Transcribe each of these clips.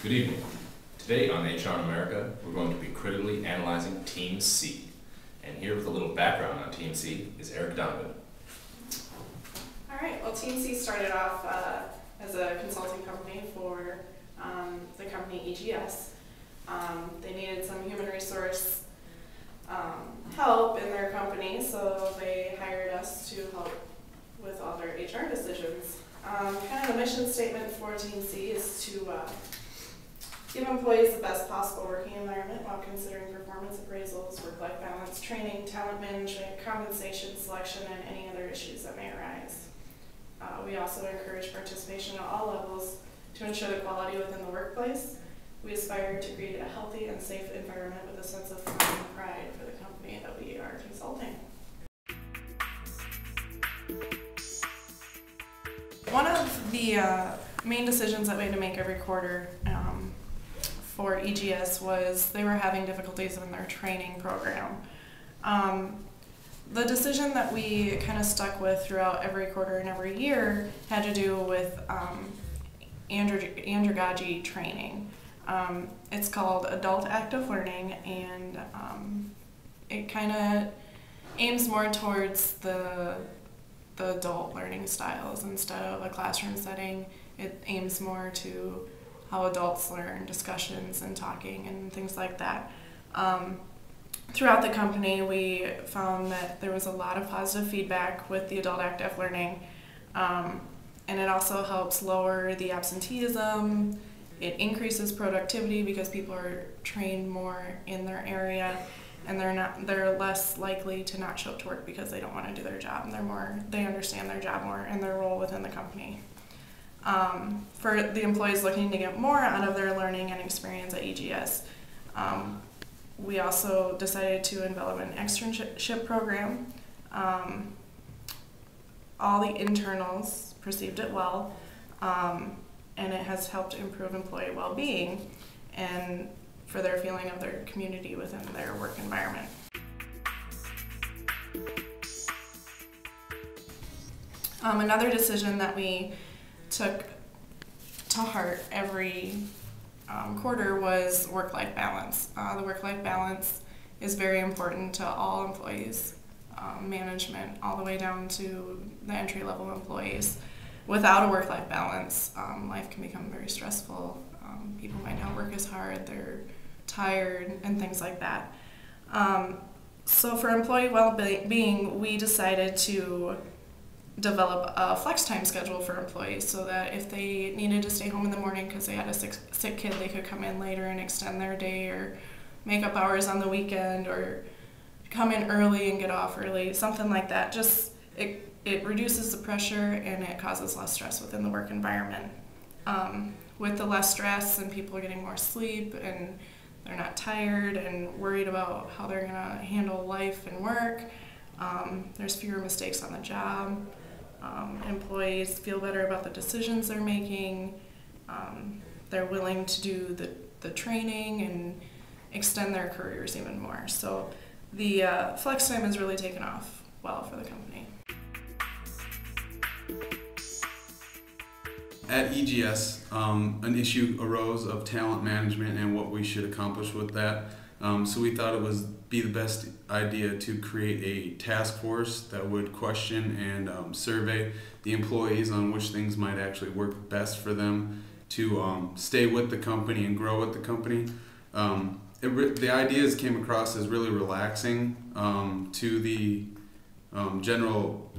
Good evening. Today on HR in America, we're going to be critically analyzing Team C. And here with a little background on Team C is Eric Donovan. All right, well, Team C started off as a consulting company for the company EGS. They needed some human resource help in their company, so they hired us to help with all their HR decisions. Kind of the mission statement for Team C is to give employees the best possible working environment while considering performance appraisals, work-life balance, training, talent management, compensation, selection, and any other issues that may arise. We also encourage participation at all levels to ensure the quality within the workplace. We aspire to create a healthy and safe environment with a sense of fun and pride for the company that we are consulting. One of the main decisions that we had to make every quarter for EGS was they were having difficulties in their training program. The decision that we kind of stuck with throughout every quarter and every year had to do with andragogy training. It's called Adult Active Learning, and it kind of aims more towards the adult learning styles instead of a classroom setting. It aims more to how adults learn, discussions and talking and things like that. Throughout the company, we found that there was a lot of positive feedback with the Adult Active Learning, and it also helps lower the absenteeism. It increases productivity because people are trained more in their area, and they're less likely to not show up to work because they don't want to do their job. They understand their job more and their role within the company. For the employees looking to get more out of their learning and experience at EGS, we also decided to develop an externship program. All the internals perceived it well, and it has helped improve employee well-being and for their feeling of their community within their work environment. Another decision that we took to heart every quarter was work-life balance. The work-life balance is very important to all employees, management, all the way down to the entry-level employees. Without a work-life balance, life can become very stressful. People might not work as hard, they're tired, and things like that. So for employee well-being, we decided to develop a flex time schedule for employees so that if they needed to stay home in the morning because they had a sick kid, they could come in later and extend their day, or make up hours on the weekend, or come in early and get off early, something like that. Just it reduces the pressure and it causes less stress within the work environment. With the less stress and people are getting more sleep and they're not tired and worried about how they're going to handle life and work, there's fewer mistakes on the job. Employees feel better about the decisions they're making. They're willing to do the training and extend their careers even more. So the flex time has really taken off well for the company. At EGS, an issue arose of talent management and what we should accomplish with that. So we thought it would be the best idea to create a task force that would question and survey the employees on which things might actually work best for them to stay with the company and grow with the company. The ideas came across as really relaxing to the general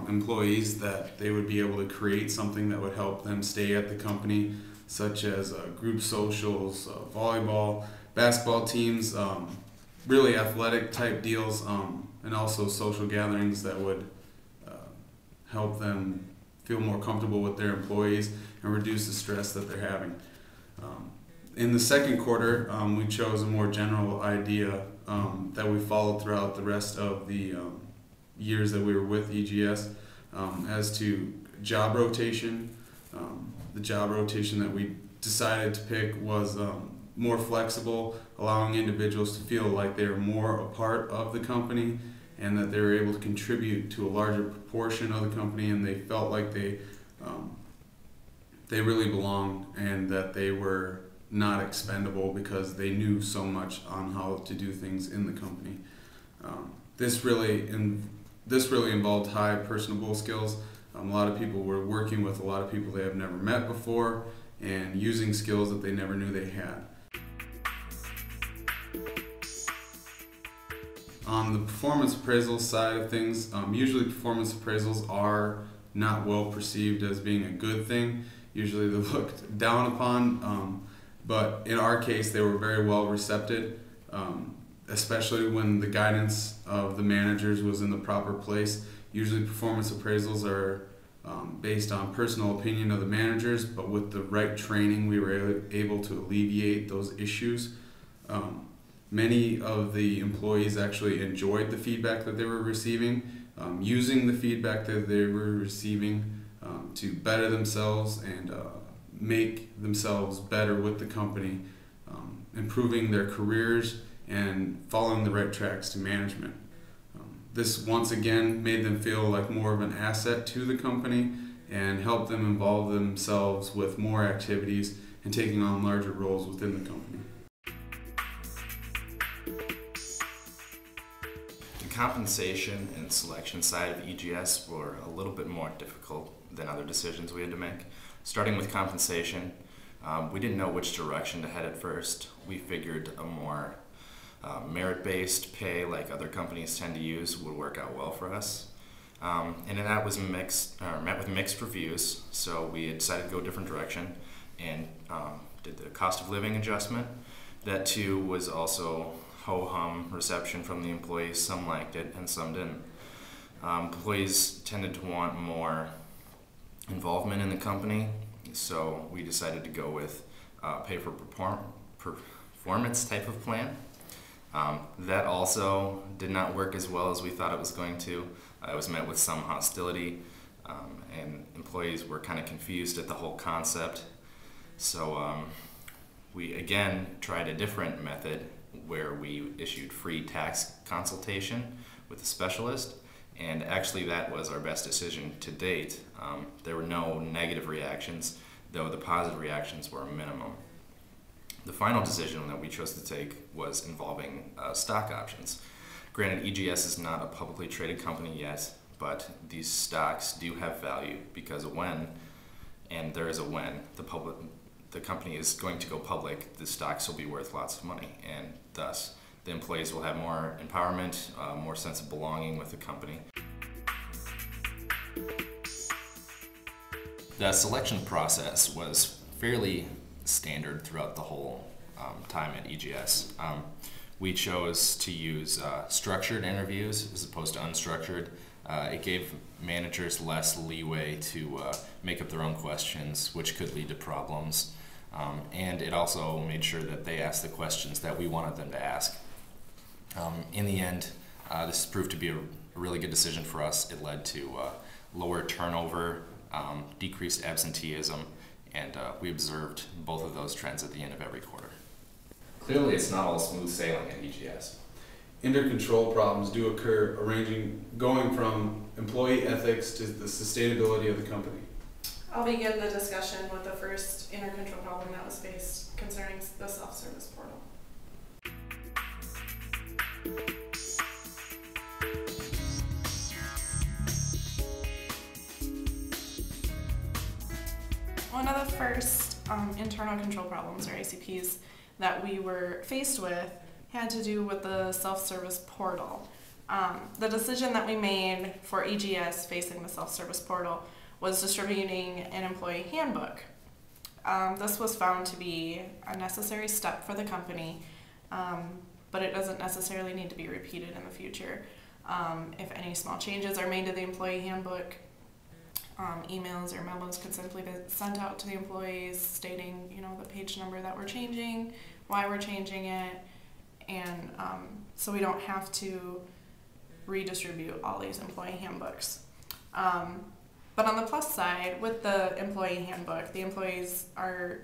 employees, that they would be able to create something that would help them stay at the company, such as group socials, volleyball, basketball teams, really athletic type deals, and also social gatherings that would help them feel more comfortable with their employees and reduce the stress that they're having. In the second quarter, we chose a more general idea that we followed throughout the rest of the years that we were with EGS, as to job rotation. The job rotation that we decided to pick was more flexible, allowing individuals to feel like they're more a part of the company and that they were able to contribute to a larger proportion of the company, and they felt like they really belonged and that they were not expendable because they knew so much on how to do things in the company. This really involved high personable skills. A lot of people were working with a lot of people they have never met before and using skills that they never knew they had. On the performance appraisal side of things, usually performance appraisals are not well perceived as being a good thing. Usually they're looked down upon, but in our case they were very well received, especially when the guidance of the managers was in the proper place. Usually performance appraisals are based on personal opinion of the managers, but with the right training we were able to alleviate those issues. Many of the employees actually enjoyed the feedback that they were receiving, using the feedback that they were receiving to better themselves and make themselves better with the company, improving their careers and following the right tracks to management. This once again made them feel like more of an asset to the company and helped them involve themselves with more activities and taking on larger roles within the company. The compensation and selection side of EGS were a little bit more difficult than other decisions we had to make. Starting with compensation, we didn't know which direction to head at first. We figured a more merit-based pay, like other companies tend to use, would work out well for us. And that was met with mixed reviews, so we decided to go a different direction and did the cost of living adjustment. That too was also ho-hum reception from the employees. Some liked it and some didn't. Employees tended to want more involvement in the company, so we decided to go with pay for performance type of plan. That also did not work as well as we thought it was going to. It was met with some hostility, and employees were kind of confused at the whole concept. So we again tried a different method where we issued free tax consultation with a specialist, and actually that was our best decision to date. There were no negative reactions, though the positive reactions were a minimum. The final decision that we chose to take was involving stock options. Granted, EGS is not a publicly traded company yet, but these stocks do have value because when, and there is a when, the company is going to go public, the stocks will be worth lots of money, and thus the employees will have more empowerment, more sense of belonging with the company. The selection process was fairly standard throughout the whole time at EGS. We chose to use structured interviews as opposed to unstructured. It gave managers less leeway to make up their own questions, which could lead to problems. And it also made sure that they asked the questions that we wanted them to ask. In the end, this proved to be a really good decision for us. It led to lower turnover, decreased absenteeism, and we observed both of those trends at the end of every quarter. Clearly, it's not all smooth sailing at EGS. Inter-control problems do occur, going from employee ethics to the sustainability of the company. I'll begin the discussion with the first inter-control problem that was faced concerning the self-service portal. One of the first internal control problems, or ICPs, that we were faced with had to do with the self-service portal. The decision that we made for EGS facing the self-service portal was distributing an employee handbook. This was found to be a necessary step for the company, but it doesn't necessarily need to be repeated in the future. If any small changes are made to the employee handbook, emails or memos could simply be sent out to the employees stating, the page number that we're changing, why we're changing it, and so we don't have to redistribute all these employee handbooks. But on the plus side, with the employee handbook, the employees are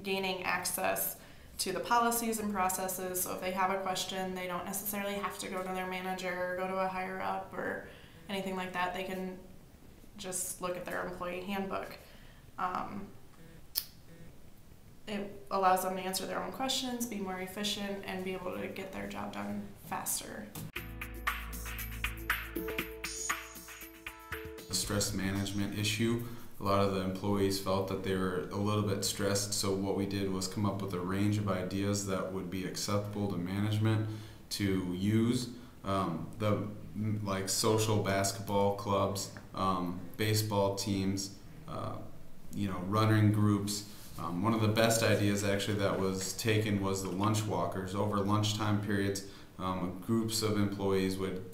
gaining access to the policies and processes, so if they have a question, they don't necessarily have to go to their manager or go to a higher up or anything like that. They can just look at their employee handbook. it allows them to answer their own questions, be more efficient, and be able to get their job done faster. Stress management issue. A lot of the employees felt that they were a little bit stressed, so what we did was come up with a range of ideas that would be acceptable to management to use. Like social basketball clubs, baseball teams, running groups. One of the best ideas actually that was taken was the lunch walkers. Over lunchtime periods, groups of employees would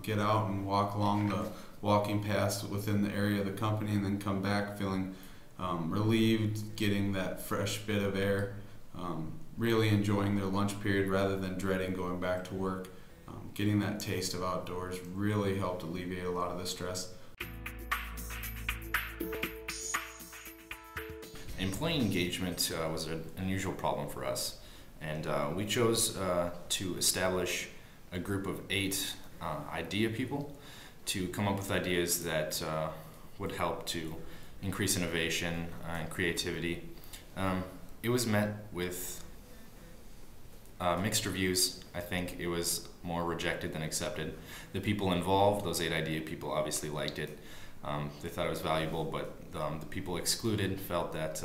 get out and walk along the walking paths within the area of the company and then come back feeling relieved, getting that fresh bit of air, really enjoying their lunch period rather than dreading going back to work. Getting that taste of outdoors really helped alleviate a lot of the stress. Employee engagement was an unusual problem for us, and we chose to establish a group of 8 idea people to come up with ideas that would help to increase innovation and creativity. It was met with mixed reviews. I think it was more rejected than accepted. The people involved, those 8 idea people, obviously liked it. They thought it was valuable, but the people excluded felt that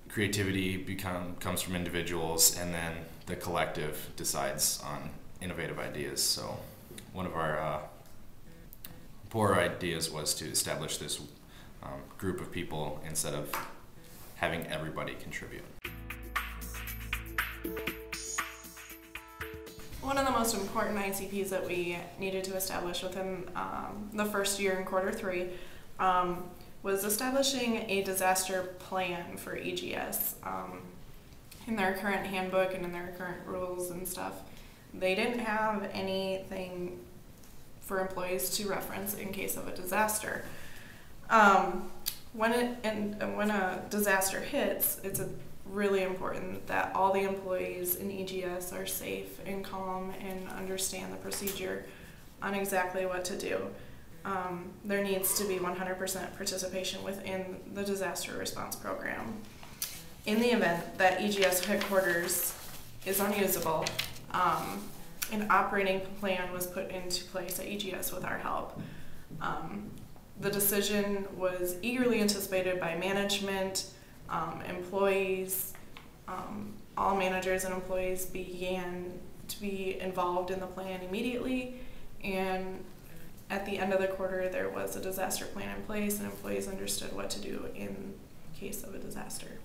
creativity comes from individuals, and then the collective decides on innovative ideas. So one of our poorer ideas was to establish this group of people instead of having everybody contribute. One of the most important ICPs that we needed to establish within the first year in quarter 3 was establishing a disaster plan for EGS. In their current handbook and in their current rules and stuff, they didn't have anything for employees to reference in case of a disaster. When a disaster hits, it's really important that all the employees in EGS are safe and calm and understand the procedure on exactly what to do. There needs to be 100% participation within the disaster response program. In the event that EGS headquarters is unusable, an operating plan was put into place at EGS with our help. The decision was eagerly anticipated by management, employees. All managers and employees began to be involved in the plan immediately, and at the end of the quarter there was a disaster plan in place and employees understood what to do in case of a disaster.